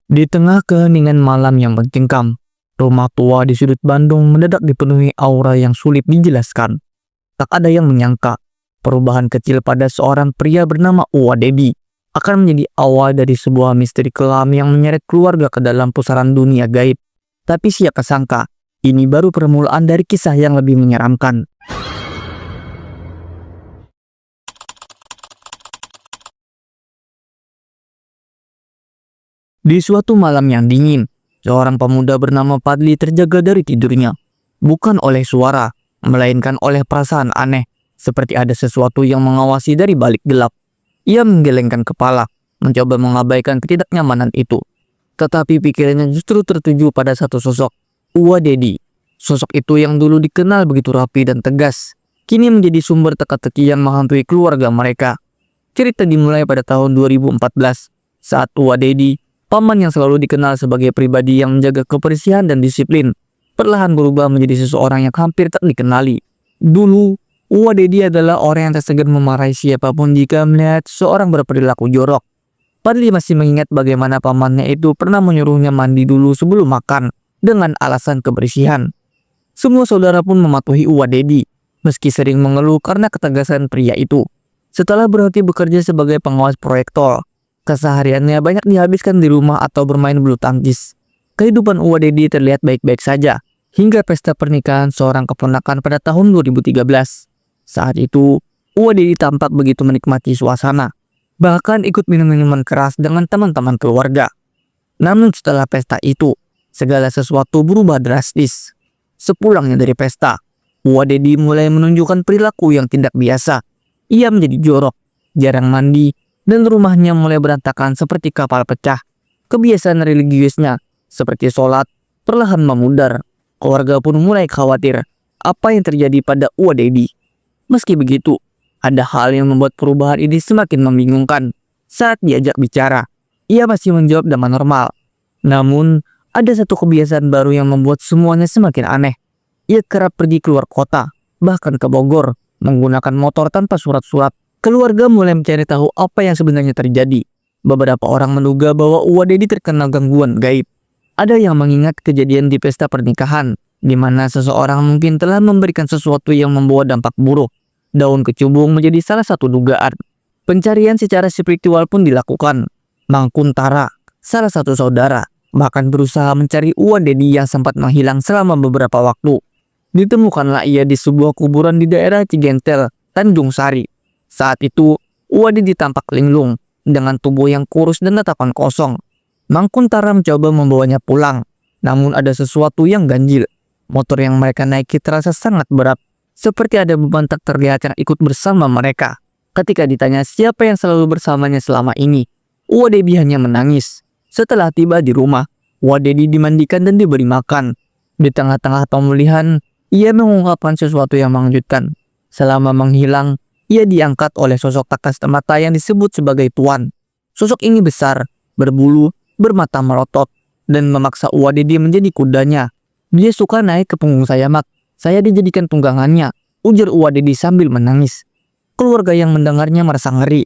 Di tengah keheningan malam yang mencengkam, rumah tua di sudut Bandung mendadak dipenuhi aura yang sulit dijelaskan. Tak ada yang menyangka, perubahan kecil pada seorang pria bernama Uwa Dedi akan menjadi awal dari sebuah misteri kelam yang menyeret keluarga ke dalam pusaran dunia gaib. Tapi siapa sangka, ini baru permulaan dari kisah yang lebih menyeramkan. Di suatu malam yang dingin, seorang pemuda bernama Padli terjaga dari tidurnya. Bukan oleh suara, melainkan oleh perasaan aneh, seperti ada sesuatu yang mengawasi dari balik gelap. Ia menggelengkan kepala, mencoba mengabaikan ketidaknyamanan itu. Tetapi pikirannya justru tertuju pada satu sosok, Uwa Dedi. Sosok itu yang dulu dikenal begitu rapi dan tegas, kini menjadi sumber teka-teki yang menghantui keluarga mereka. Cerita dimulai pada tahun 2014, saat Uwa Dedi, paman yang selalu dikenal sebagai pribadi yang menjaga kebersihan dan disiplin, perlahan berubah menjadi seseorang yang hampir tak dikenali. Dulu, Uwa Dedi adalah orang yang tak segan memarahi siapapun jika melihat seseorang berperilaku jorok. Padli masih mengingat bagaimana pamannya itu pernah menyuruhnya mandi dulu sebelum makan dengan alasan kebersihan. Semua saudara pun mematuhi Uwa Dedi, meski sering mengeluh karena ketegasan pria itu. Setelah berhenti bekerja sebagai pengawas proyek tol, kesehariannya banyak dihabiskan di rumah atau bermain bulu tangkis. Kehidupan Uwa Dedi terlihat baik-baik saja, hingga pesta pernikahan seorang keponakan pada tahun 2013. Saat itu, Uwa Dedi tampak begitu menikmati suasana, bahkan ikut minum minuman keras dengan teman-teman keluarga. Namun setelah pesta itu, segala sesuatu berubah drastis. Sepulangnya dari pesta, Uwa Dedi mulai menunjukkan perilaku yang tidak biasa. Ia menjadi jorok, jarang mandi, dan rumahnya mulai berantakan seperti kapal pecah. Kebiasaan religiusnya, seperti sholat, perlahan memudar. Keluarga pun mulai khawatir apa yang terjadi pada Uwa Dedi. Meski begitu, ada hal yang membuat perubahan ini semakin membingungkan. Saat diajak bicara, ia masih menjawab dengan normal. Namun, ada satu kebiasaan baru yang membuat semuanya semakin aneh. Ia kerap pergi keluar kota, bahkan ke Bogor, menggunakan motor tanpa surat-surat. Keluarga mulai mencari tahu apa yang sebenarnya terjadi. Beberapa orang menduga bahwa Uwa Dedi terkena gangguan gaib. Ada yang mengingat kejadian di pesta pernikahan, di mana seseorang mungkin telah memberikan sesuatu yang membawa dampak buruk. Daun kecubung menjadi salah satu dugaan. Pencarian secara spiritual pun dilakukan. Mang Kuntara, salah satu saudara, bahkan berusaha mencari Uwa Dedi yang sempat menghilang selama beberapa waktu. Ditemukanlah ia di sebuah kuburan di daerah Cigentel, Tanjung Sari. Saat itu, Uwa Dedi tampak linglung, dengan tubuh yang kurus dan tatapan kosong. Mang Kuntara mencoba membawanya pulang, namun ada sesuatu yang ganjil. Motor yang mereka naiki terasa sangat berat, seperti ada beban tak terlihat yang ikut bersama mereka. Ketika ditanya siapa yang selalu bersamanya selama ini, Uwa Dedi hanya menangis. Setelah tiba di rumah, Uwa Dedi dimandikan dan diberi makan. Di tengah-tengah pemulihan, ia mengungkapkan sesuatu yang mengejutkan. Selama menghilang, ia diangkat oleh sosok tak kasat mata yang disebut sebagai Tuan. Sosok ini besar, berbulu, bermata melotot, dan memaksa Uwa Dedi menjadi kudanya. Dia suka naik ke punggung Sayamak. Saya dijadikan tunggangannya, ujar Uwa Dedi sambil menangis. Keluarga yang mendengarnya merasa ngeri.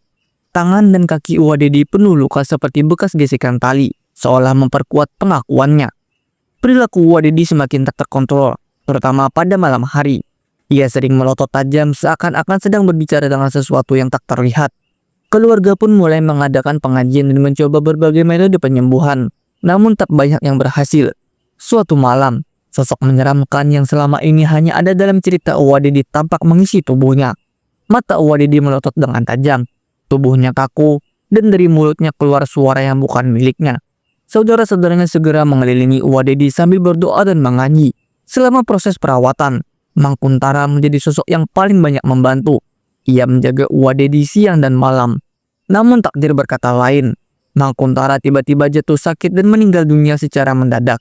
Tangan dan kaki Uwa Dedi penuh luka seperti bekas gesekan tali, seolah memperkuat pengakuannya. Perilaku Uwa Dedi semakin tak terkontrol, terutama pada malam hari. Ia sering melotot tajam seakan-akan sedang berbicara dengan sesuatu yang tak terlihat. Keluarga pun mulai mengadakan pengajian dan mencoba berbagai metode penyembuhan, namun tak banyak yang berhasil. Suatu malam, sosok menyeramkan yang selama ini hanya ada dalam cerita Uwa Dedi tampak mengisi tubuhnya. Mata Uwa Dedi melotot dengan tajam, tubuhnya kaku, dan dari mulutnya keluar suara yang bukan miliknya. Saudara-saudaranya segera mengelilingi Uwa Dedi sambil berdoa dan mengaji. Selama proses perawatan, Mang Kuntara menjadi sosok yang paling banyak membantu. Ia menjaga Uwa Dedi siang dan malam. Namun takdir berkata lain. Mang Kuntara tiba-tiba jatuh sakit dan meninggal dunia secara mendadak.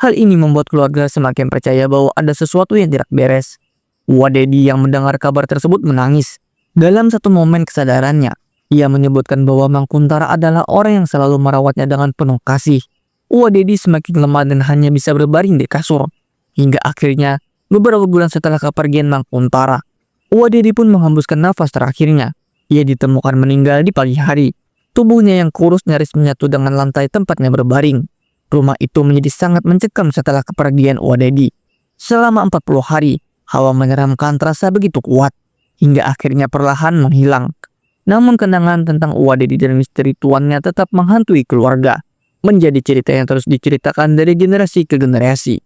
Hal ini membuat keluarga semakin percaya bahwa ada sesuatu yang tidak beres. Uwa Dedi yang mendengar kabar tersebut menangis. Dalam satu momen kesadarannya, ia menyebutkan bahwa Mang Kuntara adalah orang yang selalu merawatnya dengan penuh kasih. Uwa Dedi semakin lemah dan hanya bisa berbaring di kasur. Hingga akhirnya, beberapa bulan setelah kepergian Mang Kuntara, Uwa Dedi pun menghembuskan nafas terakhirnya. Ia ditemukan meninggal di pagi hari. Tubuhnya yang kurus nyaris menyatu dengan lantai tempatnya berbaring. Rumah itu menjadi sangat mencekam setelah kepergian Uwadedi. Selama 40 hari, hawa menyeramkan terasa begitu kuat, hingga akhirnya perlahan menghilang. Namun kenangan tentang Uwadedi dan misteri tuannya tetap menghantui keluarga, menjadi cerita yang terus diceritakan dari generasi ke generasi.